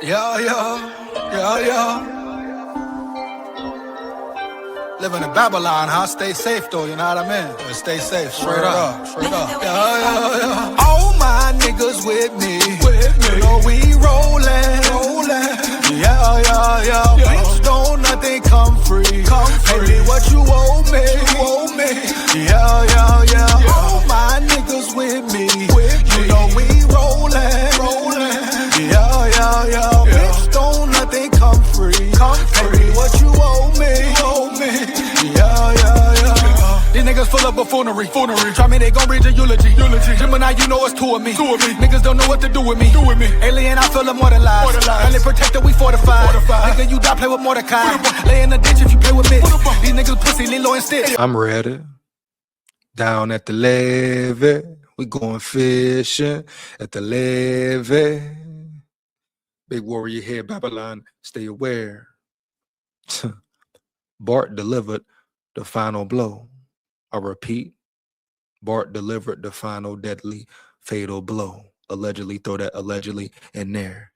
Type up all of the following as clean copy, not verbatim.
Yeah, yeah, yeah, yeah. Living in Babylon, huh? Stay safe though, you know what I mean? Stay safe, straight up, straight up. Yeah, yeah, yeah. All my niggas with me. You know we rollin'. Yeah, yeah, yeah. Bitch, don't nothing come free. Pay me what you owe me. Yeah, yeah, yeah. All my niggas with me. You know we rollin'. Yeah, yeah, yeah. Bitch, don't nothing come free. Pay me what you owe me. Yeah, yeah, yeah. These niggas full of buffoonery. Try me, they gon' read your eulogy. Gemini, you know it's two of me. Niggas don't know what to do with me. Alien, I feel immortalized. Only protected, we fortified. Nigga, you die, play with Mordecai. Lay in the ditch if you play with me. These niggas pussy, Lilo and Stitch. I'm ready. Down at the levee, we going fishing at the levee. Big warrior here, Babylon, stay aware. BART delivered the final blow. I repeat, BART delivered the final deadly fatal blow. Allegedly, throw that allegedly in there.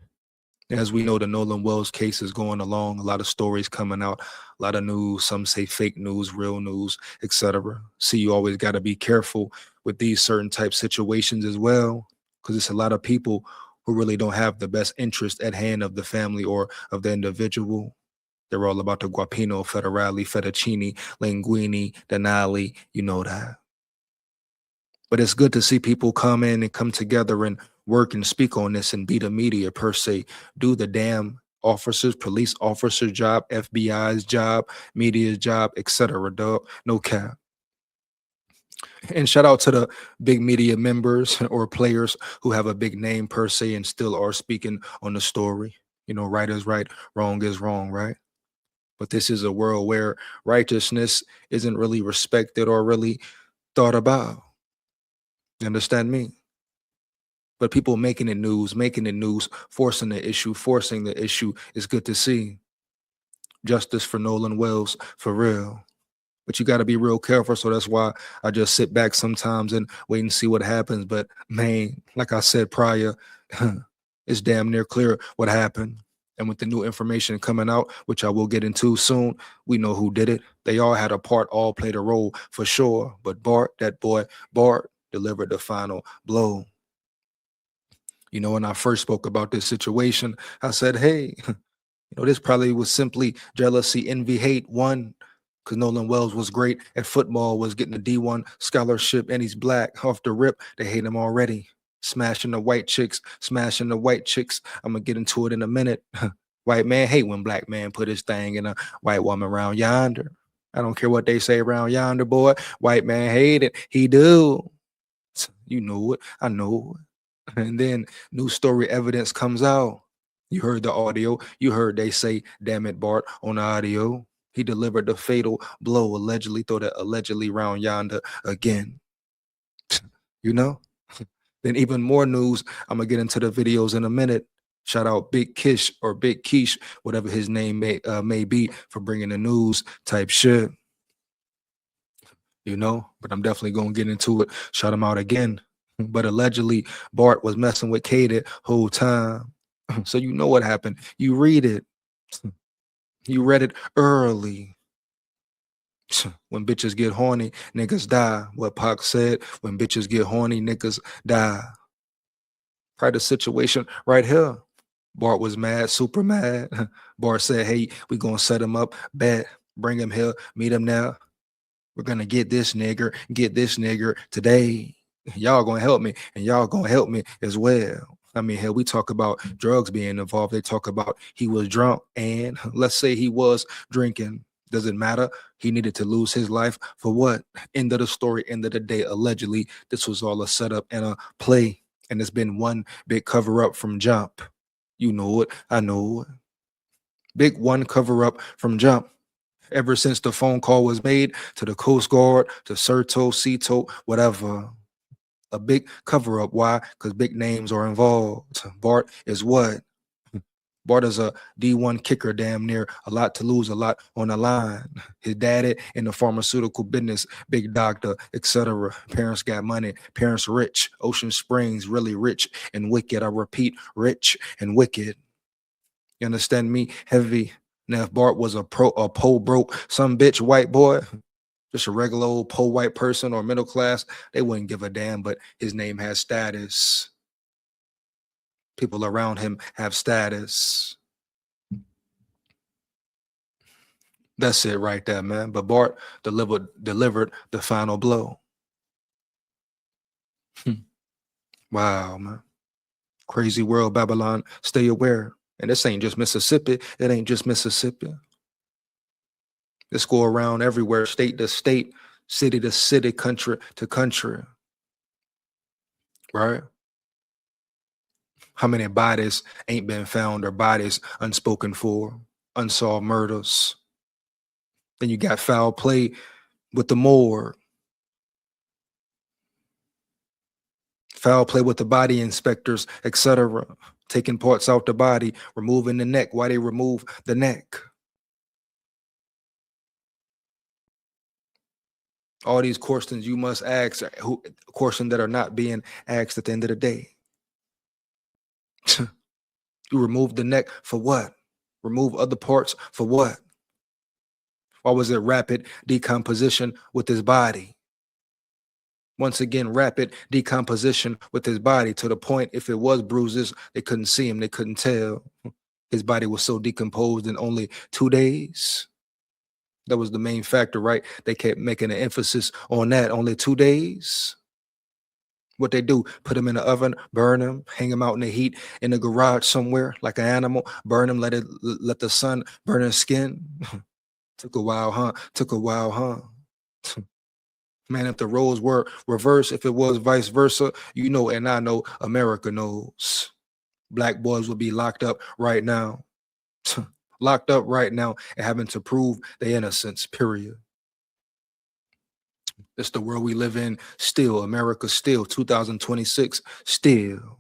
As we know, the Nolan Wells case is going along. A lot of stories coming out, a lot of news. Some say fake news, real news, etc. See, you always got to be careful with these certain type situations as well, because it's a lot of people who really don't have the best interest at hand of the family or of the individual. They're all about the guapino, federale, fettuccine, linguine, denali, you know that. But it's good to see people come in and come together and work and speak on this and be the media per se. Do the damn officers, police officers' job, FBI's job, media's job, etc. Dog, no cap. And shout out to the big media members or players who have a big name per se and still are speaking on the story. You know, right is right, wrong is wrong, right? But this is a world where righteousness isn't really respected or really thought about. You understand me? But people making it news, forcing the issue is good to see. Justice for Nolan Wells, for real. But you got to be real careful. So that's why I just sit back sometimes and wait and see what happens. But man, like I said prior, it's damn near clear what happened. And with the new information coming out, which I will get into soon, we know who did it. They all had a part, all played a role for sure. But BART, that boy, BART, delivered the final blow. You know, when I first spoke about this situation, I said, hey, you know, this probably was simply jealousy, envy, hate, one, because Nolan Wells was great at football, was getting a D1 scholarship, and he's black. Off the rip, they hate him already. Smashing the white chicks. I'm going to get into it in a minute. White man hate when black man put his thing in a white woman around yonder. I don't care what they say around yonder, boy. White man hate it. He do. You know it. I know it. And then new story evidence comes out. You heard the audio. You heard they say, damn it, BART, on the audio. He delivered the fatal blow, allegedly, throw that allegedly round yonder again. You know? Then even more news. I'm going to get into the videos in a minute. Shout out Big Kish or Big Quiche, whatever his name may be, for bringing the news type shit. You know? But I'm definitely going to get into it. Shout him out again. But allegedly, BART was messing with K the whole time. So you know what happened. You read it. You read it early. When bitches get horny, niggas die. What Pac said, when bitches get horny, niggas die. Probably the situation right here. BART was mad, super mad. BART said, hey, we gonna set him up, bet, bring him here, meet him now. We're gonna get this nigger today. Y'all gonna help me, and y'all gonna help me as well. I mean, hell, we talk about drugs being involved. They talk about he was drunk, and let's say he was drinking. Doesn't matter. He needed to lose his life for what? End of the story, end of the day, allegedly, this was all a setup and a play. And it's been one big cover-up from jump. You know it. I know it. Big one cover-up from jump. Ever since the phone call was made to the Coast Guard, to Serto, Cito, whatever. A big cover-up. Why? Because big names are involved. BART is what? BART is a D1 kicker, damn near. A lot to lose, a lot on the line. His daddy in the pharmaceutical business, big doctor, etc. Parents got money. Parents rich. Ocean Springs, really rich and wicked. I repeat, rich and wicked. You understand me? Heavy. Now, if Bart was a po broke, some bitch white boy, just a regular old po white person or middle class, they wouldn't give a damn, but his name has status. People around him have status. That's it right there, man. But Bart delivered the final blow. Wow, man. Crazy world, Babylon. Stay aware. And this ain't just Mississippi. It ain't just Mississippi. This go around everywhere, state to state, city to city, country to country. Right? How many bodies ain't been found or bodies unspoken for, unsolved murders? Then you got foul play with the morgue. Foul play with the body inspectors, etc. Taking parts out the body, removing the neck. Why they remove the neck? All these questions you must ask, questions that are not being asked at the end of the day. You remove the neck for what? Remove other parts for what? Why was it rapid decomposition with his body? Once again, rapid decomposition with his body to the point if it was bruises, they couldn't see him, they couldn't tell. His body was so decomposed in only 2 days. That was the main factor, right? They kept making an emphasis on that. Only 2 days. What they do, put him in the oven, burn him, hang him out in the heat in the garage somewhere like an animal, burn him, let the sun burn his skin. Took a while, huh? Took a while, huh? Man, if the roles were reversed, if it was vice versa, you know, and I know America knows. Black boys would be locked up right now. Locked up right now and having to prove their innocence, period. It's the world we live in still. America still. 2026 still.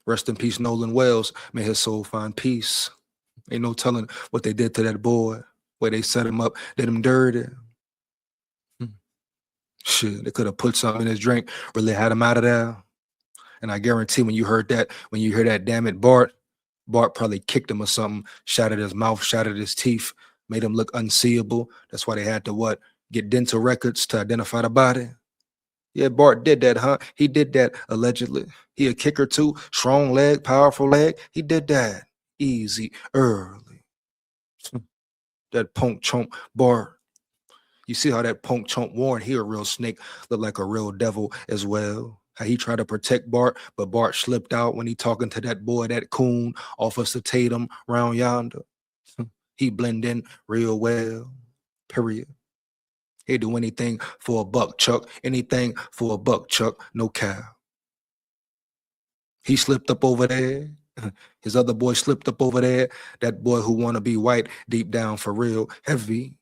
Rest in peace, Nolan Wells. May his soul find peace. Ain't no telling what they did to that boy. Where they set him up, did him dirty. Shit, they could have put something in his drink, really had him out of there. And I guarantee when you hear that, damn it, Bart probably kicked him or something, shattered his mouth, shattered his teeth, made him look unseeable. That's why they had to get dental records to identify the body. Yeah, Bart did that, huh? He did that allegedly. He a kicker too, strong leg, powerful leg. He did that easy, early. That punk chomp Bart. You see how that punk chomp Warren, he a real snake, look like a real devil as well. How he tried to protect Bart, but Bart slipped out when he talking to that boy, that coon, Officer Tatum, round yonder. He blend in real well, period. He'd do anything for a buck, Chuck. Anything for a buck, Chuck. No cap. He slipped up over there. His other boy slipped up over there. That boy who want to be white deep down for real, heavy.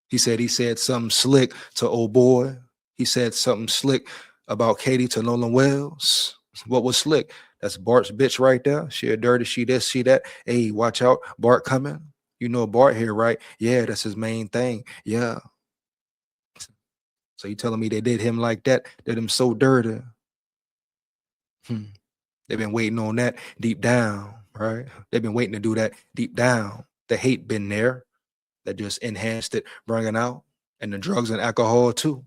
He said something slick to old boy. He said something slick about Katie to Nolan Wells. What was slick? That's Bart's bitch right there. She a dirty, she this, she that. Hey, watch out, Bart coming. You know Bart here, right? Yeah, that's his main thing. Yeah. So you telling me they did him like that? Did him so dirty? They've been waiting on that deep down, right? They've been waiting to do that deep down. The hate been there. That just enhanced it, bringing out, and the drugs and alcohol too.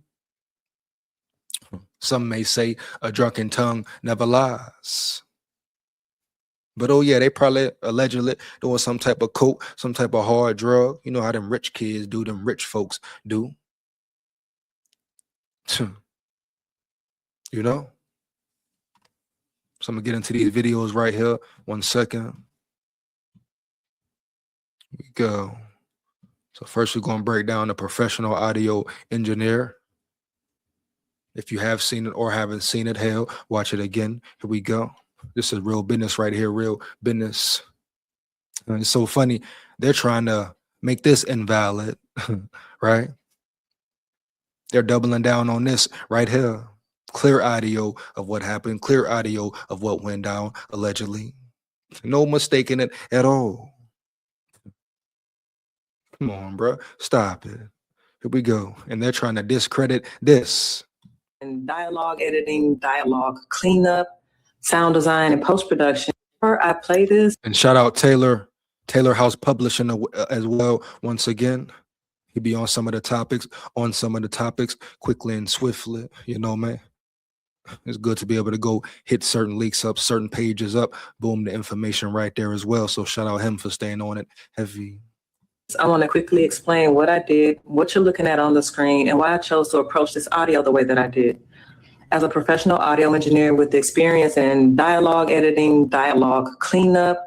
Some may say a drunken tongue never lies. But oh yeah, they probably allegedly doing some type of coke, some type of hard drug. You know how them rich kids do, them rich folks do. You know? So I'm gonna get into these videos right here. 1 second. Here we go. So first we're gonna break down the professional audio engineer. If you have seen it or haven't seen it, hell, watch it again. Here we go. This is real business right here, real business. And it's so funny. They're trying to make this invalid, right? They're doubling down on this right here. Clear audio of what happened, clear audio of what went down, allegedly. No mistaking it at all. Come on, bro. Stop it. Here we go. And they're trying to discredit this. And dialogue editing, dialogue cleanup, sound design, and post-production. I play this. And shout out Taylor House Publishing as well. Once again, he be on some of the topics, quickly and swiftly. You know, man. It's good to be able to go hit certain leaks up, certain pages up, boom, the information right there as well. So shout out him for staying on it heavy. I want to quickly explain what I did, what you're looking at on the screen, and why I chose to approach this audio the way that I did. As a professional audio engineer with experience in dialogue editing, dialogue cleanup,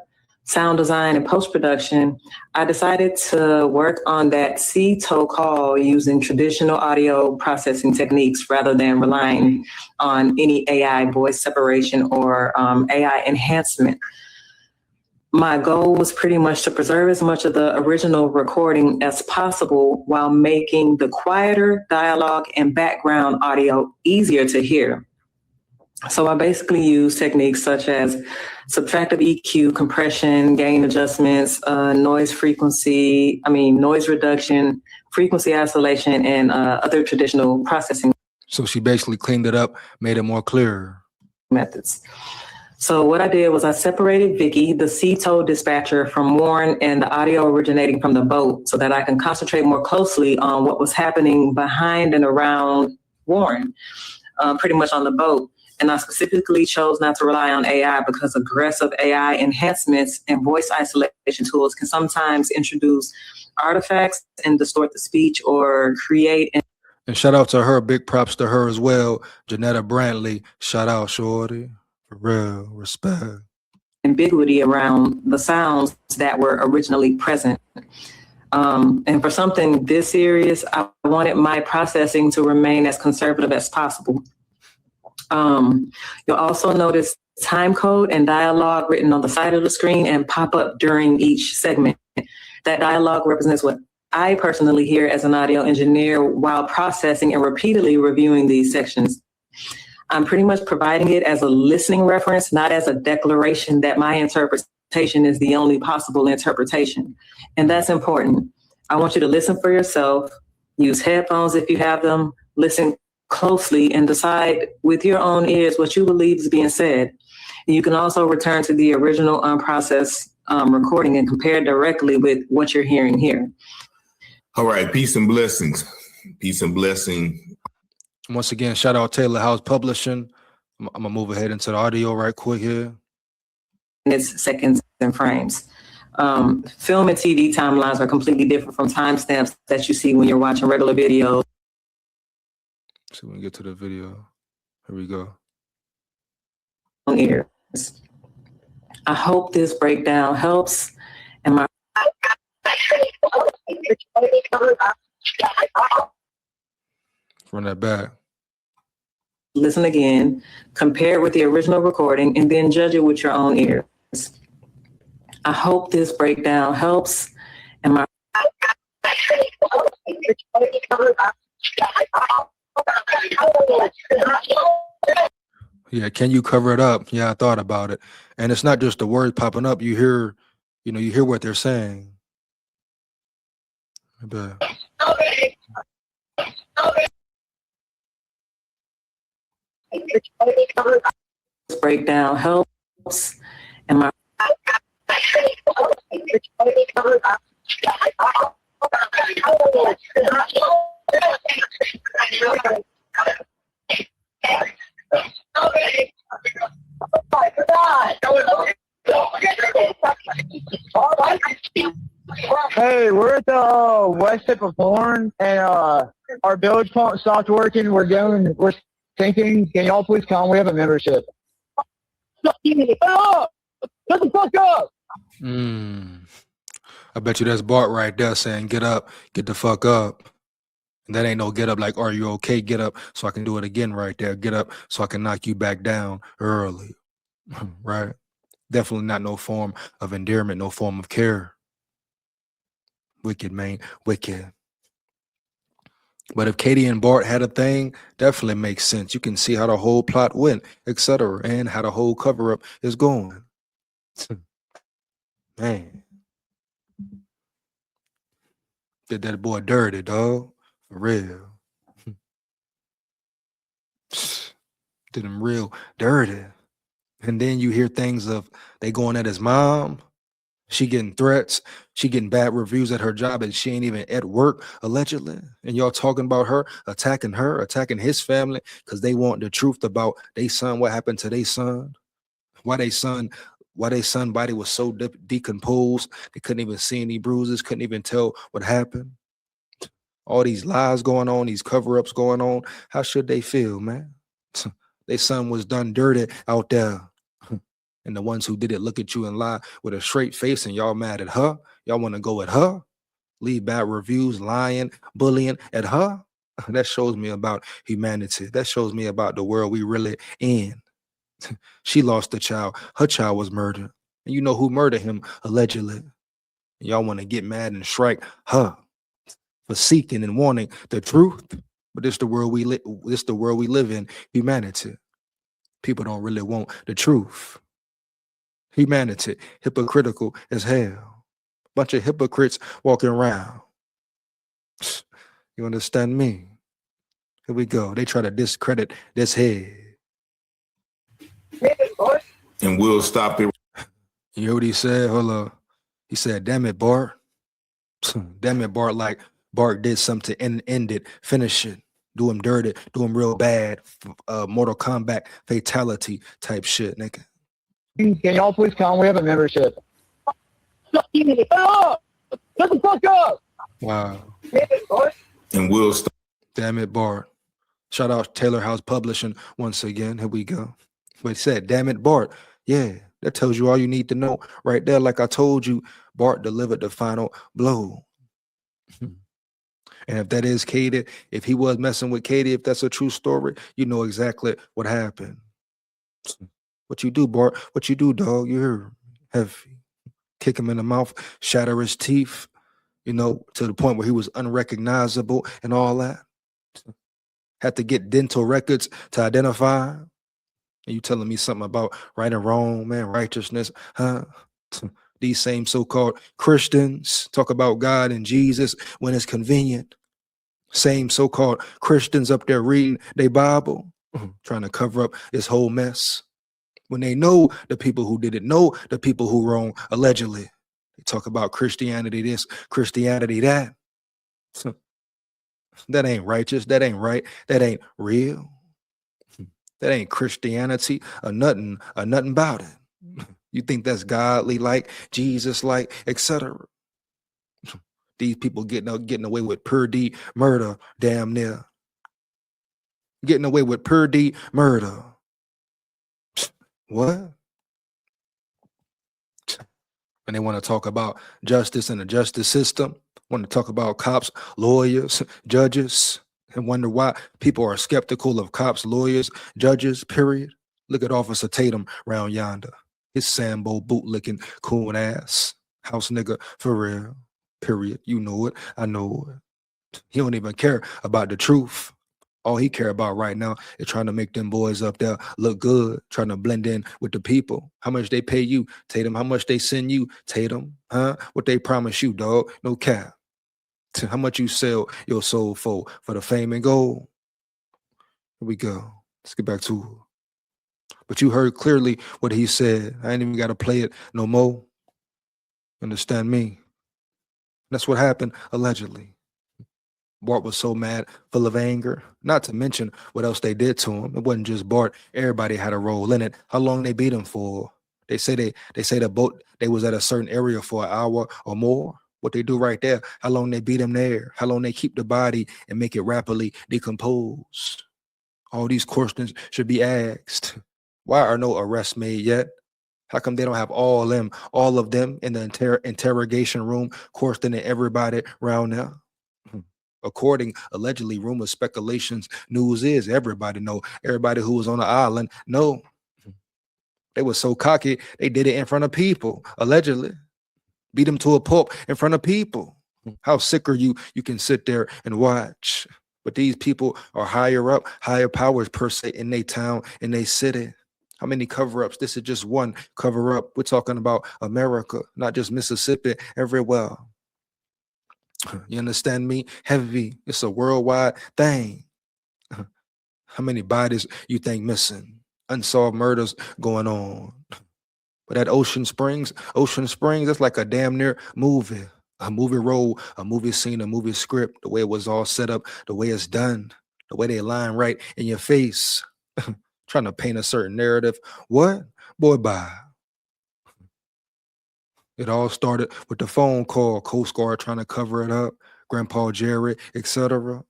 sound design, and post-production, I decided to work on that C-toe call using traditional audio processing techniques rather than relying on any AI voice separation or AI enhancement. My goal was pretty much to preserve as much of the original recording as possible while making the quieter dialogue and background audio easier to hear. So I basically use techniques such as subtractive EQ, compression, gain adjustments, noise reduction, frequency isolation, and other traditional processing. So she basically cleaned it up, made it more clear. Methods. So what I did was I separated Vicky, the C-toe dispatcher, from Warren and the audio originating from the boat so that I can concentrate more closely on what was happening behind and around Warren, pretty much on the boat. And I specifically chose not to rely on AI because aggressive AI enhancements and voice isolation tools can sometimes introduce artifacts and distort the speech or create. And shout out to her, big props to her as well. Janetta Brantley, shout out, shorty. For real, respect. Ambiguity around the sounds that were originally present. And for something this serious, I wanted my processing to remain as conservative as possible. You'll also notice time code and dialogue written on the side of the screen and pop up during each segment. That dialogue represents what I personally hear as an audio engineer while processing and repeatedly reviewing these sections. I'm pretty much providing it as a listening reference, not as a declaration that my interpretation is the only possible interpretation. And that's important. I want you to listen for yourself, use headphones if you have them, listen closely and decide with your own ears what you believe is being said. You can also return to the original unprocessed recording and compare directly with what you're hearing here. All right, peace and blessings. Peace and blessing. Once again, shout out Taylor House Publishing. I'm gonna move ahead into the audio right quick here. It's seconds and frames. Film and TV timelines are completely different from timestamps that you see when you're watching regular videos. So when we get to the video, here we go. Ears. I hope this breakdown helps. And my run that back. Listen again, compare it with the original recording, and then judge it with your own ears. I hope this breakdown helps. And my yeah, can you cover it up? Yeah, I thought about it. And it's not just the words popping up. You hear, you hear what they're saying. I bet. This breakdown helps. And my Hey, we're at the west tip of Horn, and our bilge pump stopped working. We're thinking, can y'all please come? We have a membership. Shut the fuck up! I bet you that's Bart right there saying, get up, get the fuck up. And that ain't no get up like, are you okay? Get up so I can do it again right there. Get up so I can knock you back down early. Right? Definitely not no form of endearment, no form of care. Wicked, man. Wicked. But if Katie and Bart had a thing, definitely makes sense. You can see how the whole plot went, etc., and how the whole cover-up is going. Man. Did that boy dirty, dog. For real. Did him real dirty. And then you hear things of they going at his mom. She getting threats. She getting bad reviews at her job, and she ain't even at work, allegedly. And y'all talking about her, attacking his family, because they want the truth about their son, what happened to their son, why their son body was so decomposed, they couldn't even see any bruises, couldn't even tell what happened. All these lies going on, these cover-ups going on. How should they feel, man? Their son was done dirty out there. And the ones who did it look at you and lie with a straight face, and y'all mad at her. Y'all want to go at her, leave bad reviews, lying, bullying at her. That shows me about humanity. That shows me about the world we really in. She lost a child. Her child was murdered. And you know who murdered him, allegedly. Y'all want to get mad and strike her for seeking and wanting the truth. But this the world we live in, humanity. People don't really want the truth. Humanity, hypocritical as hell. Bunch of hypocrites walking around. You understand me? Here we go. They try to discredit this head. And we'll stop it. You hear what he said? Hold up. He said, damn it, Bart. Damn it, Bart, like Bart did something to end it, finish it, do him dirty, do him real bad, Mortal Kombat fatality type shit, nigga. Can y'all please come? We have a membership. Shut the fuck up! Wow. And we'll stop. Damn it, Bart. Shout out Taylor House Publishing once again. Here we go. But he said, damn it, Bart. Yeah, that tells you all you need to know right there. Like I told you, Bart delivered the final blow. And if that is Katie, if he was messing with Katie, if that's a true story, you know exactly what happened. What you do, Bart? What you do, dog? You hear heavy. Kick him in the mouth, shatter his teeth, you know, to the point where he was unrecognizable and all that. Had to get dental records to identify. And you telling me something about right and wrong, man, righteousness, huh? These same so-called Christians talk about God and Jesus when it's convenient. Same so-called Christians up there reading their Bible, trying to cover up this whole mess. When they know the people who did it, know the people who wrong, allegedly. They talk about Christianity this, Christianity that. That ain't righteous. That ain't right. That ain't real. That ain't Christianity or nothing about it. You think that's godly, like Jesus, like, etc. These people getting away with per D murder, damn near. Getting away with per D murder. What? And they want to talk about justice and the justice system, want to talk about cops, lawyers, judges, and wonder why people are skeptical of cops, lawyers, judges, period. Look at Officer Tatum round yonder. His Sambo boot-licking coon ass. House nigga for real, period. You know it. I know it. He don't even care about the truth. All he care about right now is trying to make them boys up there look good, trying to blend in with the people. How much they pay you, Tatum? How much they send you, Tatum? Huh? What they promise you, dog? No cap. How much you sell your soul for the fame and gold? Here we go. Let's get back to it. But you heard clearly what he said. I ain't even got to play it no more. Understand me? That's what happened, allegedly. Bart was so mad, full of anger, not to mention what else they did to him. It wasn't just Bart. Everybody had a role in it. How long they beat him for? They say the boat, they was at a certain area for an hour or more. What they do right there, how long they beat him there, how long they keep the body and make it rapidly decompose. All these questions should be asked. Why are no arrests made yet? How come they don't have all of them in the interrogation room, questioning everybody around there? According, allegedly, rumors, speculations, news is everybody know. Everybody who was on the island know. They were so cocky, they did it in front of people, allegedly. Beat them to a pulp in front of people. How sick are you? You can sit there and watch. But these people are higher up, higher powers per se in their town, in their city. How many cover-ups? This is just one cover-up. We're talking about America, not just Mississippi, everywhere. You understand me? Heavy. It's a worldwide thing. How many bodies you think missing? unsolved murders going on. But at Ocean Springs, that's like a damn near movie. A movie role, a movie scene, a movie script, the way it was all set up, the way it's done, the way they line right in your face, trying to paint a certain narrative. What? Boy, bye. It all started with the phone call, Coast Guard trying to cover it up, Grandpa Jerry, etc.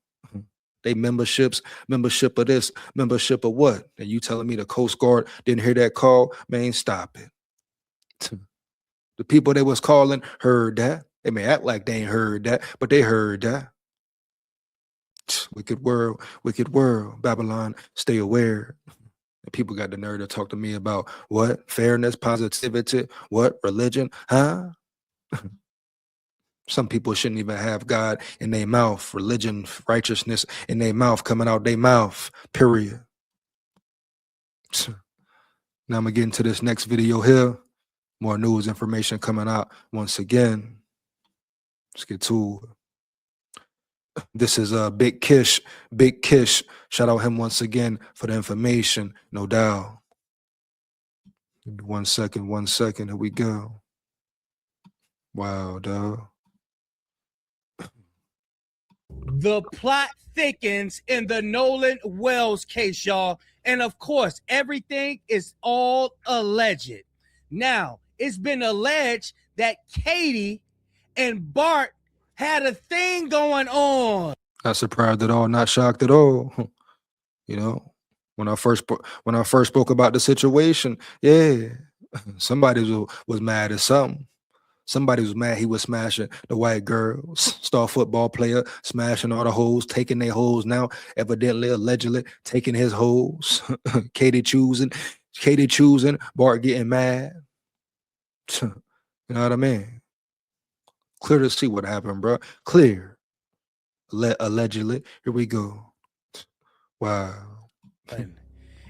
They membership of this, membership of what? And you telling me the Coast Guard didn't hear that call? Man, stop it. The people they was calling heard that. They may act like they ain't heard that, but they heard that. Wicked world, Babylon, stay aware. And people got the nerve to talk to me about what? Fairness, positivity, what? Religion, huh? Some people shouldn't even have God in their mouth, religion, righteousness in their mouth, coming out their mouth, period. Now I'm gonna get into this next video here. More news information coming out once again. Let's get to it. This is Big Kish. Shout out him once again for the information, no doubt. Give me 1 second. Here we go. Wow, dog. The plot thickens in the Nolan Wells case, y'all. And of course, everything is all alleged. Now, it's been alleged that Katie and BART had a thing going on. Not surprised at all, not shocked at all. You know, when I first spoke about the situation, yeah, somebody was mad at something. Somebody was mad he was smashing the white girls, star football player, smashing all the hoes, taking their hoes now, evidently, allegedly, taking his hoes. Katie choosing, BART getting mad. You know what I mean? Clear to see what happened, bro. Clear. Allegedly. Here we go. Wow.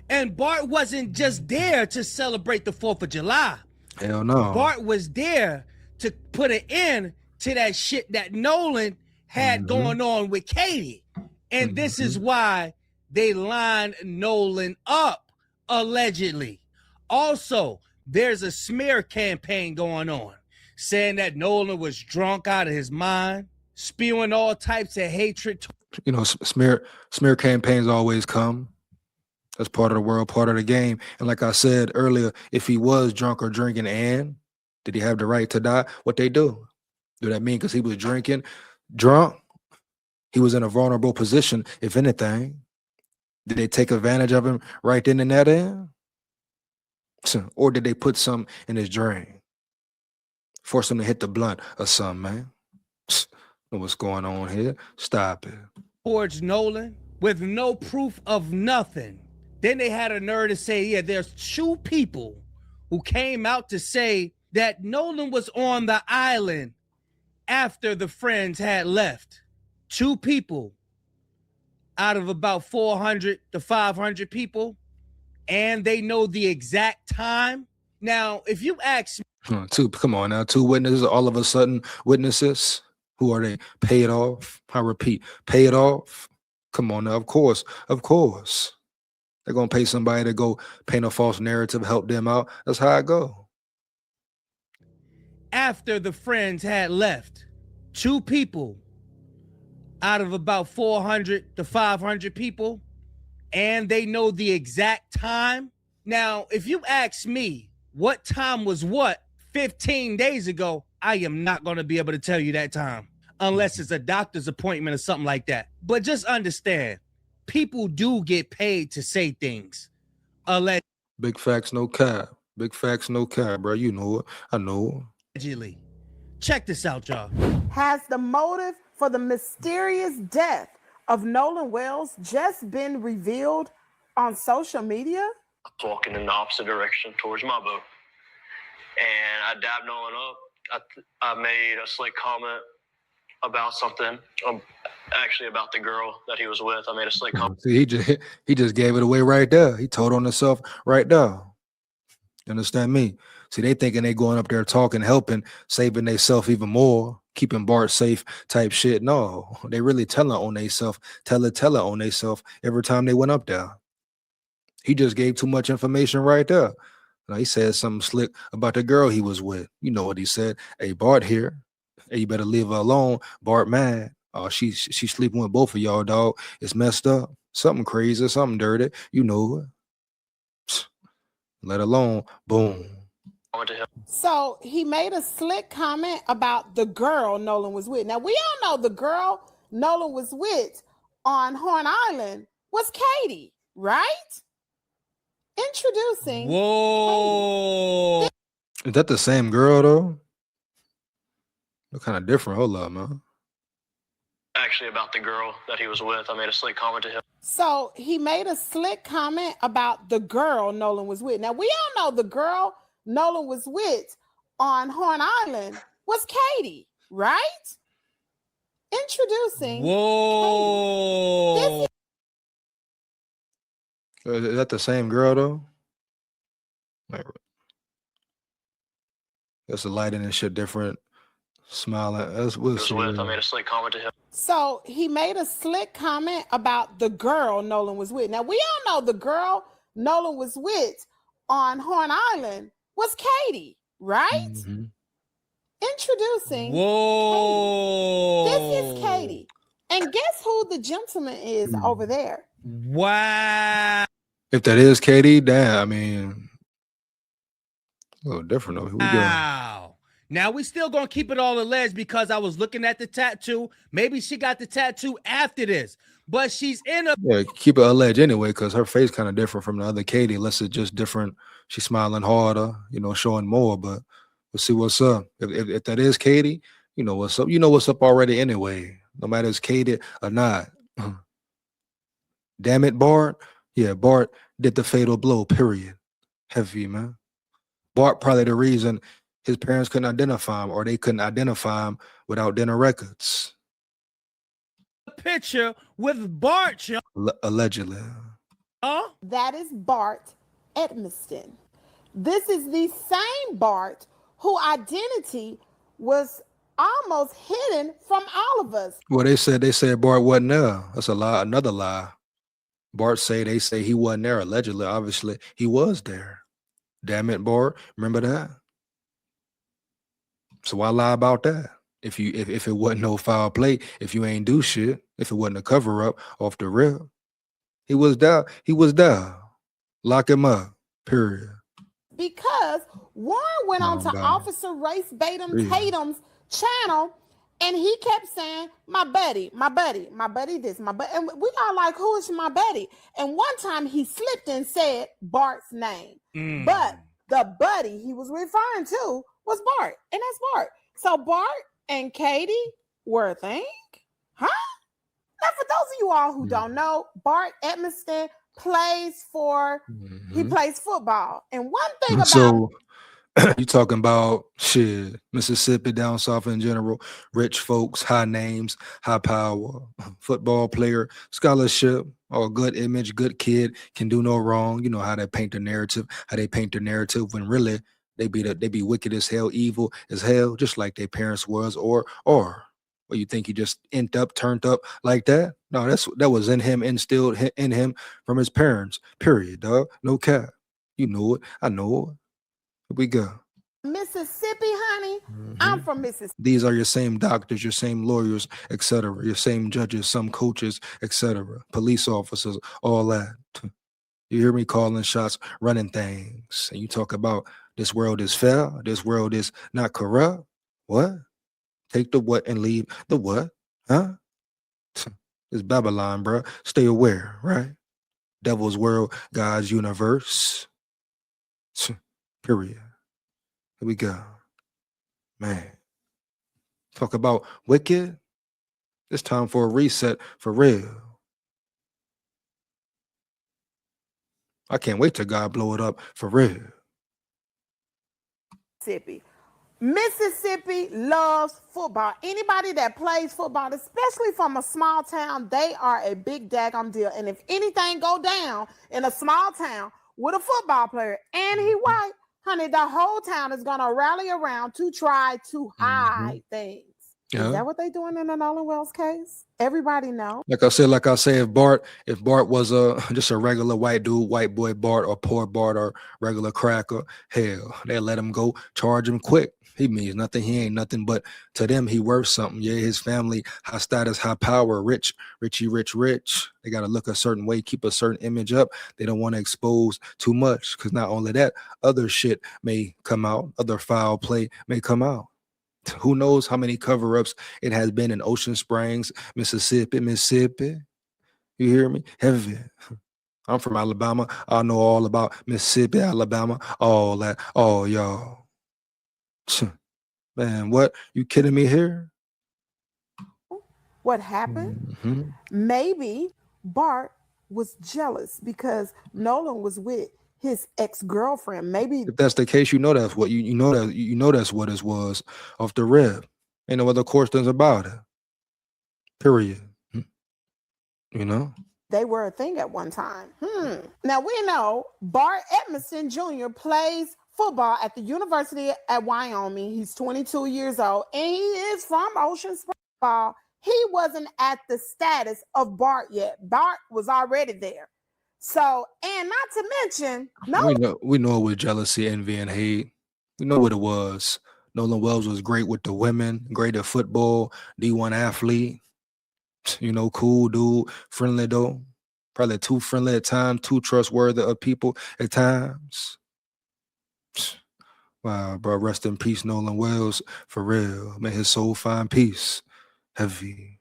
And BART wasn't just there to celebrate the 4th of July. Hell no. BART was there to put an end to that shit that Nolan had going on with Katie. And this is why they lined Nolan up, allegedly. Also, there's a smear campaign going on, saying that Nolan was drunk out of his mind, spewing all types of hatred. You know, smear campaigns always come. That's part of the world, part of the game. And like I said earlier, if he was drunk or drinking, and did he have the right to die? What they do? Do that mean because he was drinking, drunk, he was in a vulnerable position, if anything? Did they take advantage of him right then and there? Or did they put some in his drain? Force him to hit the blunt or something, man? Know what's going on here? Stop it. Towards Nolan with no proof of nothing. Then they had a nerve to say, yeah, there's 2 people who came out to say that Nolan was on the island after the friends had left. 2 people out of about 400 to 500 people, and they know the exact time. Now, if you ask me, 2, come on now, 2 witnesses, all of a sudden witnesses. Who are they? Paid off? I repeat, paid off? Come on now, of course. They're going to pay somebody to go paint a false narrative, help them out. That's how I go. After the friends had left, 2 people out of about 400 to 500 people, and they know the exact time. Now, if you ask me what time was what 15 days ago, I am not going to be able to tell you that time unless it's a doctor's appointment or something like that. But just understand, people do get paid to say things. Big facts, no cap. Big facts, no cap, bro. You know it. I know it. Allegedly. Check this out, y'all. Has the motive for the mysterious death of Nolan Wells just been revealed on social media? I was walking in the opposite direction towards my boat, and I dabbed Nolan up. I made a slick comment about something, actually about the girl that he was with. I made a slick comment. See, he just gave it away right there. He told on himself right there. You understand me? See, they thinking they going up there talking, helping, saving themselves even more, keeping BART safe type shit. No, they really telling on themselves, tell it on themselves every time they went up there. He just gave too much information right there. Now, he said something slick about the girl he was with. You know what he said? Hey, Bart here. Hey, you better leave her alone. Bart mad. Oh, she's sleeping with both of y'all, dog. It's messed up. Something crazy, something dirty. You know it. Let alone, boom. So he made a slick comment about the girl Nolan was with. Now, we all know the girl Nolan was with on Horn Island was Katie, right? Introducing. Whoa. Katie. Is that the same girl, though? They're kind of different. Hold up, man. Actually, about the girl that he was with, I made a slick comment to him. So he made a slick comment about the girl Nolan was with. Now, we all know the girl Nolan was with on Horn Island was Katie, right? Introducing. Whoa. Is that the same girl, though? Like, that's the lighting and shit different. Smiling. We'll see. I made a slick comment to him. So he made a slick comment about the girl Nolan was with. Now, we all know the girl Nolan was with on Horn Island was Katie, right? Mm-hmm. Introducing. Whoa. Katie. This is Katie. And guess who the gentleman is over there? Wow. If that is Katie, damn, I mean, a little different though. Here we go. Wow. Now we still gonna keep it all alleged because I was looking at the tattoo. Maybe she got the tattoo after this, but she's in a keep it alleged anyway, because her face kind of different from the other Katie. Unless it's just different. She's smiling harder, showing more. But we'll see what's up. If that is Katie, you know what's up. You know what's up already anyway. No matter if it's Katie or not. Damn it, Bart. Yeah, Bart did the fatal blow. Period. Heavy, man. Bart probably the reason his parents couldn't identify him, or they couldn't identify him without dinner records. Picture with Bart. Allegedly. Oh? That is Bart Edmiston. This is the same Bart whose identity was almost hidden from all of us. Well, they said Bart wasn't there. That's a lie, another lie. They say he wasn't there. Allegedly, obviously, he was there. Damn it, Bart. Remember that? So why lie about that? If it wasn't no foul play, if you ain't do shit, if it wasn't a cover up off the rip, he was there. He was there. Lock him up. Period. Because Warren went on to Officer Race Tatum's channel, and he kept saying, my buddy, this, my buddy. And we all like, who is my buddy? And one time he slipped and said Bart's name. But the buddy he was referring to was Bart, and that's Bart. So Bart and Katie were a thing? Huh? Now, for those of you all who don't know, Bart Edmiston plays he plays football. And one thing about... So you talking about shit, Mississippi, down south in general, rich folks, high names, high power, football player, scholarship, or good image, good kid, can do no wrong. You know how they paint the narrative, when really they be wicked as hell, evil as hell, just like their parents was, or you think he just turned up like that? No, that was in him, instilled in him from his parents. Period, dog. No cap. You know it. I know it. Here we go. Mississippi, honey. I'm from Mississippi. These are your same doctors, your same lawyers, etc. Your same judges, some coaches, etc. Police officers, all that. You hear me calling shots, running things, and you talk about this world is fair, this world is not corrupt. What? Take the what and leave the what? Huh? It's Babylon, bro. Stay aware, right? Devil's world, God's universe. Period. Here we go. Man. Talk about wicked. It's time for a reset for real. I can't wait till God blow it up for real. Mississippi loves football. Anybody that plays football, especially from a small town, they are a big daggum deal. And if anything go down in a small town with a football player and he white, honey, the whole town is going to rally around to try to hide things. Yeah. Is that what they doing in the Nolan Wells case? Everybody know. Like I said, if Bart was just a regular white dude, white boy Bart, or poor Bart, or regular cracker, hell, they let him go, charge him quick. He means nothing. He ain't nothing, but to them, he worth something. Yeah, his family, high status, high power, rich. They got to look a certain way, keep a certain image up. They don't want to expose too much, because not only that, other shit may come out, other foul play may come out. Who knows how many cover-ups it has been in Ocean Springs, Mississippi. You hear me? Heavy. I'm from Alabama. I know all about Mississippi, Alabama, all that. Oh, y'all. Man, what? You kidding me here? What happened? Mm-hmm. Maybe Bart was jealous because Nolan was with his ex-girlfriend. Maybe If that's the case, that's what that's what it was off the rip. Ain't no other questions about it. Period. You know? they were a thing at one time. Now we know Bart Edmondson Jr. plays football at the University at Wyoming. He's 22 years old and he is from Ocean Springs. He wasn't at the status of Bart yet. Bart was already there. So, and not to mention, we know it was jealousy, envy, and hate. We know what it was. Nolan Wells was great with the women, great at football, D1 athlete. You know, cool dude, friendly though. Probably too friendly at times, too trustworthy of people at times. Wow, bro, rest in peace, Nolan Wells, for real. May his soul find peace. Heavy.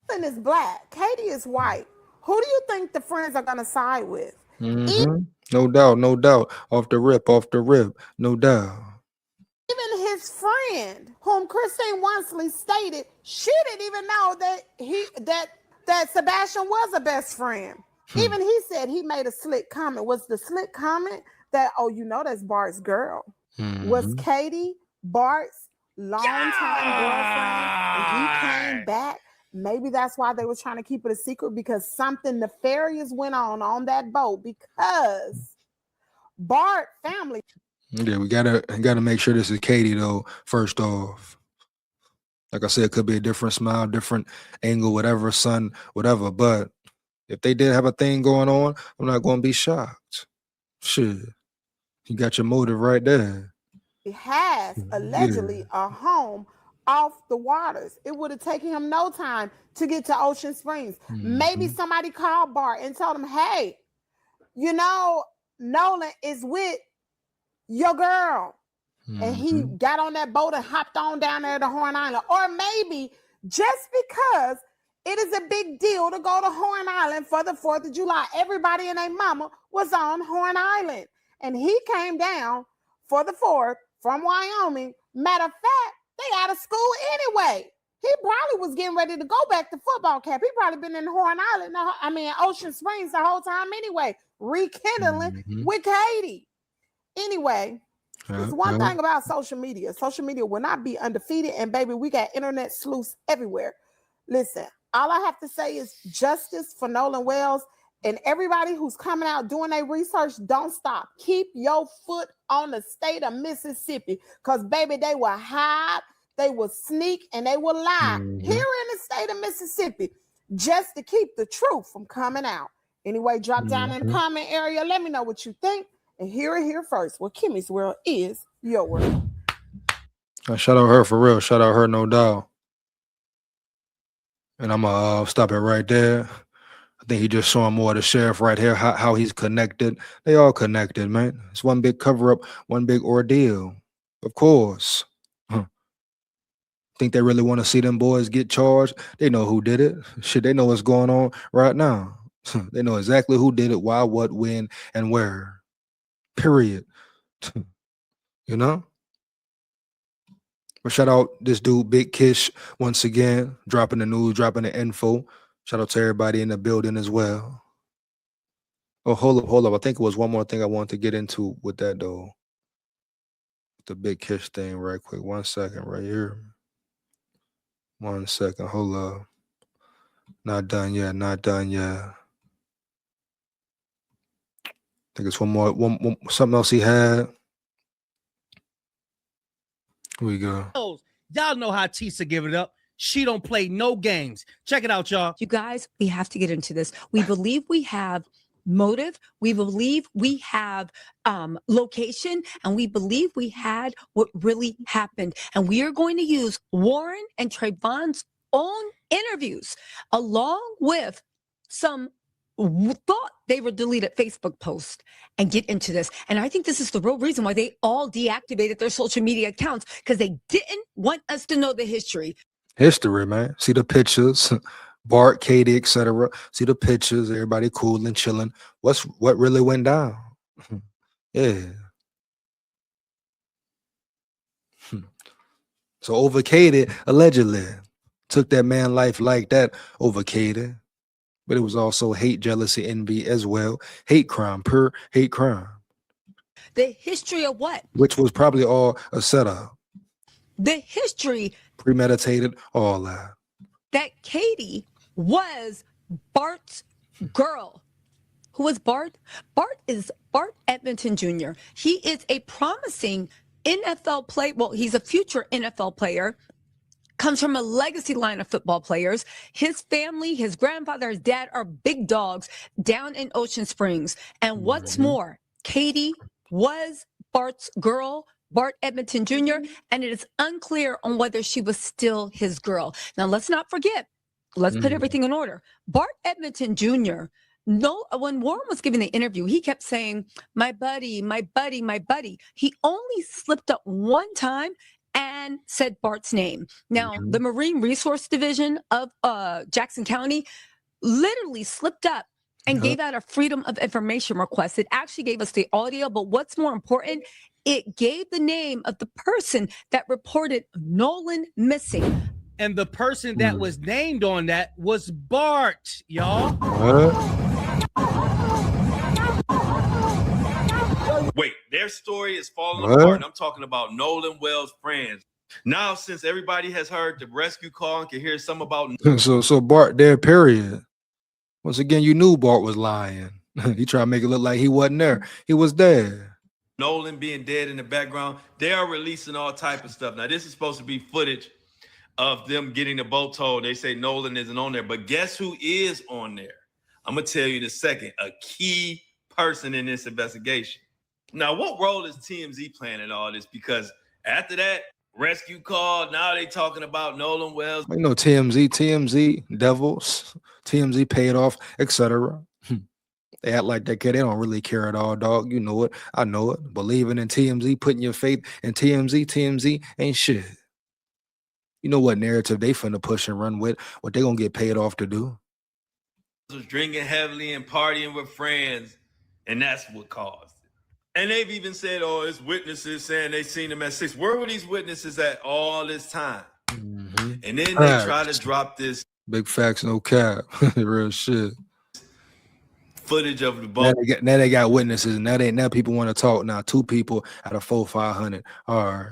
Nolan is black, Katie is white. Who do you think the friends are gonna side with? Mm-hmm. No doubt. Off the rip, no doubt. Even his friend, whom Christine Wansley stated, she didn't even know that Sebastian was a best friend. Even he said he made a slick comment. Was the slick comment that, oh, you know that's Bart's girl? Was Katie Bart's longtime girlfriend and he came back? Maybe that's why they was trying to keep it a secret, because something nefarious went on that boat, because Bart family. Yeah, we gotta make sure this is Katie though. First off, like I said, it could be a different smile, different angle, whatever, sun, whatever. But if they did have a thing going on, I'm not going to be shocked. Shit, you got your motive right there. He has allegedly a home off the waters. It would have taken him no time to get to Ocean Springs. Maybe somebody called Bart and told him, hey, you know, Nolan is with your girl. And he got on that boat and hopped on down there to Horn Island. Or maybe just because it is a big deal to go to Horn Island for the 4th of July, everybody and their mama was on Horn Island. And he came down for the 4th from Wyoming. Matter of fact, they out of school anyway. He probably was getting ready to go back to football camp. He probably been in Horn Island, Ocean Springs the whole time anyway, rekindling with Katie. Anyway, there's one thing about social media. Social media will not be undefeated. And baby, we got internet sleuths everywhere. Listen, all I have to say is justice for Nolan Wells, and everybody who's coming out doing their research, don't stop. Keep your foot on the state of Mississippi, because baby, they will hide, they will sneak, and they will lie here in the state of Mississippi just to keep the truth from coming out. Anyway, drop down in the comment area. Let me know what you think. And hear it here first. Well, Kimmy's world is your world. Shout out her for real. Shout out her, no doubt. And I'm going to stop it right there. I think he just showing more of the sheriff right here, how he's connected. They all connected, man. It's one big cover-up, one big ordeal. Of course. Think they really want to see them boys get charged? They know who did it. Shit, they know what's going on right now. They know exactly who did it, why, what, when, and where. Period. You know? But shout out this dude, Big Kish, once again, dropping the news, dropping the info. Shout out to everybody in the building as well. Oh, hold up. I think it was one more thing I wanted to get into with that, though. The Big Kish thing right quick. 1 second right here. 1 second. Hold up. Not done yet. I think it's one more, something else he had. Here we go. Y'all know how Tisa give it up. She don't play no games. Check it out, y'all. You guys, we have to get into this. We believe we have motive. We believe we have location, and we believe we had what really happened. And we are going to use Warren and Trayvon's own interviews along with some thought they were deleted Facebook posts and get into this. And I think this is the real reason why they all deactivated their social media accounts, because they didn't want us to know the history. History, man. See the pictures, Bart, Katie, etc. See the pictures, everybody cool and chilling. What really went down? Yeah. So over Katie, allegedly, took that man life like that over Katie. But it was also hate, jealousy, envy as well. Hate crime, pure hate crime. The history of what? Which was probably all a setup. The history. Premeditated, all that. That Katie was Bart's girl. Who was Bart? Bart is Bart Edmonton Jr. He is a promising NFL player. Well, he's a future NFL player. Comes from a legacy line of football players. His family, his grandfather, his dad are big dogs down in Ocean Springs. And what's more, Katie was Bart's girl, Bart Edmonton Jr., and it is unclear on whether she was still his girl. Now, let's not forget, let's put everything in order. Bart Edmonton Jr., when Warren was giving the interview, he kept saying, my buddy, my buddy, my buddy. He only slipped up one time and said Bart's name. Now, the Marine Resource Division of Jackson County literally slipped up and gave out a freedom of information request. It actually gave us the audio, but what's more important, it gave the name of the person that reported Nolan missing. And the person that was named on that was Bart, y'all. Wait, their story is falling apart. And I'm talking about Nolan Wells' friends. Now, since everybody has heard the rescue call and can hear some about so Bart there, period. Once again, you knew Bart was lying. He tried to make it look like he wasn't there. He was there. Nolan being dead in the background. They are releasing all type of stuff. Now, this is supposed to be footage of them getting the boat towed. They say Nolan isn't on there, but guess who is on there? I'm gonna tell you in a second. A key person in this investigation. Now, what role is TMZ playing in all this? Because after that rescue call, now they talking about Nolan Wells. You know, TMZ, devils, TMZ paid off, etc. They act like that kid. They don't really care at all, dog. You know it. I know it. Believing in TMZ, putting your faith in TMZ ain't shit. You know what narrative they finna push and run with, what they gonna get paid off to do. Was drinking heavily and partying with friends, and that's what caused it. And they've even said, oh, it's witnesses saying they seen him at 6. Where were these witnesses at all this time? And then they try to drop this big facts, no cap. Real shit. Footage of the boat. Now they got witnesses, and now people want to talk. Now 2 people out of 400-500. All right.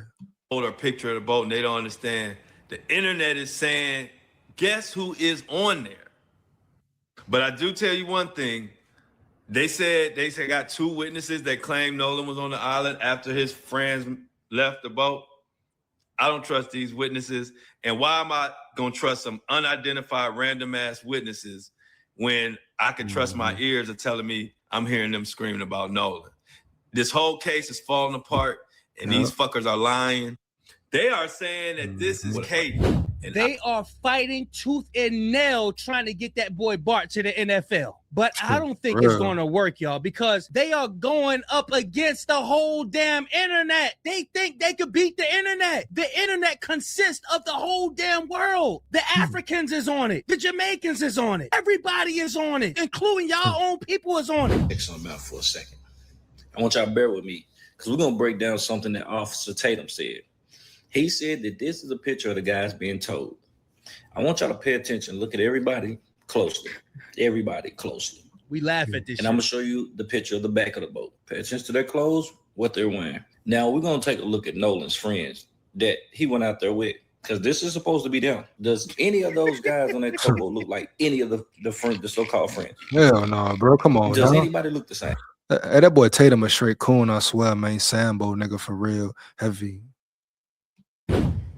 Or a picture of the boat, and they don't understand. The internet is saying, guess who is on there? But I do tell you one thing. They said got 2 witnesses that claim Nolan was on the island after his friends left the boat. I don't trust these witnesses. And why am I going to trust some unidentified random ass witnesses when I can trust my ears are telling me I'm hearing them screaming about Nolan? This whole case is falling apart, and these fuckers are lying. They are saying that this is Katie. And they are fighting tooth and nail trying to get that boy Bart to the NFL. But I don't think it's going to work, y'all, because they are going up against the whole damn internet. They think they could beat the internet. The internet consists of the whole damn world. The Africans is on it. The Jamaicans is on it. Everybody is on it, including y'all own people is on it. Take something out for a second. I want y'all to bear with me because we're going to break down something that Officer Tatum said. He said that this is a picture of the guys being towed. I want y'all to pay attention. Look at everybody closely. Everybody closely. We laugh at this. And I'm going to show you the picture of the back of the boat. Pay attention to their clothes, what they're wearing. Now, we're going to take a look at Nolan's friends that he went out there with, because this is supposed to be them. Does any of those guys on that towboat look like any of the so-called friends? Hell no, bro. Come on. Does anybody look the same? Hey, that boy Tatum a straight coon, I swear, man. Sambo, nigga, for real. Heavy.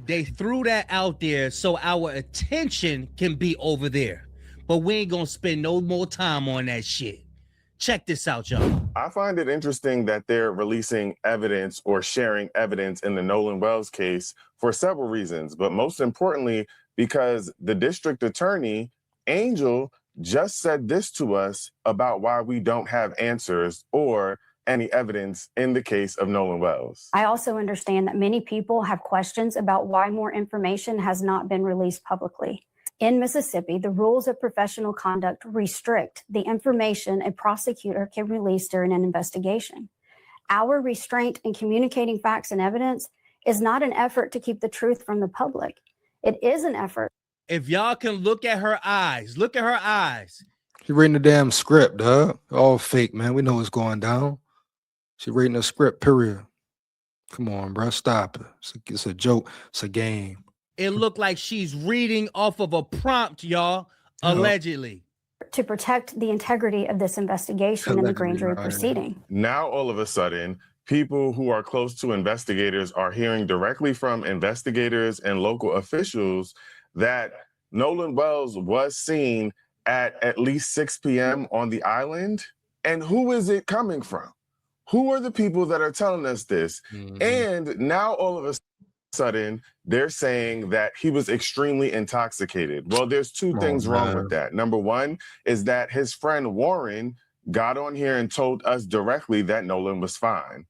They threw that out there so our attention can be over there. But we ain't gonna spend no more time on that shit. Check this out, y'all. I find it interesting that they're releasing evidence or sharing evidence in the Nolan Wells case for several reasons, but most importantly, because the district attorney, Angel, just said this to us about why we don't have answers or any evidence in the case of Nolan Wells. I also understand that many people have questions about why more information has not been released publicly. In Mississippi, the rules of professional conduct restrict the information a prosecutor can release during an investigation. Our restraint in communicating facts and evidence is not an effort to keep the truth from the public. It is an effort. If y'all can look at her eyes, look at her eyes. She reading the damn script, huh? All fake, man. We know what's going down. She reading the script, period. Come on, bro. Stop it. It's a joke. It's a game. It looked like she's reading off of a prompt, y'all, allegedly. To protect the integrity of this investigation and the grand jury proceeding. Now, all of a sudden, people who are close to investigators are hearing directly from investigators and local officials that Nolan Wells was seen at least 6 p.m. on the island. And who is it coming from? Who are the people that are telling us this? Mm-hmm. And now all of a sudden, they're saying that he was extremely intoxicated. Well, there's two things wrong with that. Number one is that his friend Warren got on here and told us directly that Nolan was fine.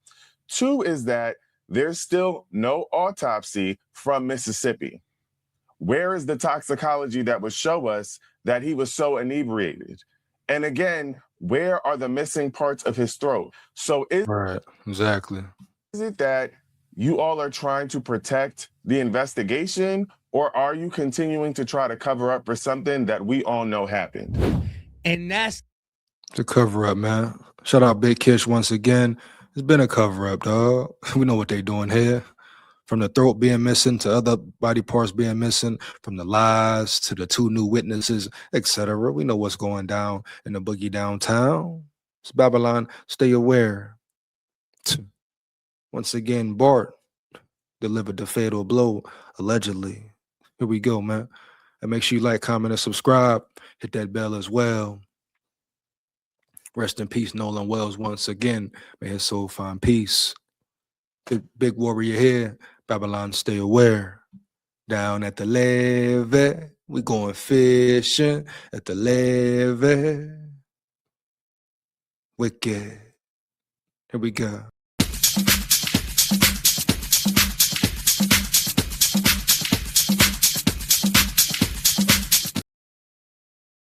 Two is that there's still no autopsy from Mississippi. Where is the toxicology that would show us that he was so inebriated? And again, where are the missing parts of his throat? So right, exactly. Is it that you all are trying to protect the investigation, or are you continuing to try to cover up for something that we all know happened? And that's the cover up, man. Shout out Big Kish once again. It's been a cover up, dog. We know what they doing here. From the throat being missing to other body parts being missing, from the lies to the 2 new witnesses, etc. We know what's going down in the boogie downtown. It's Babylon. Stay aware. Once again, BART delivered the fatal blow, allegedly. Here we go, man. And make sure you like, comment, and subscribe. Hit that bell as well. Rest in peace, Nolan Wells, once again. May his soul find peace. The big warrior here. Babylon, stay aware. Down at the levee, we going fishing at the levee. Wicked. Here we go.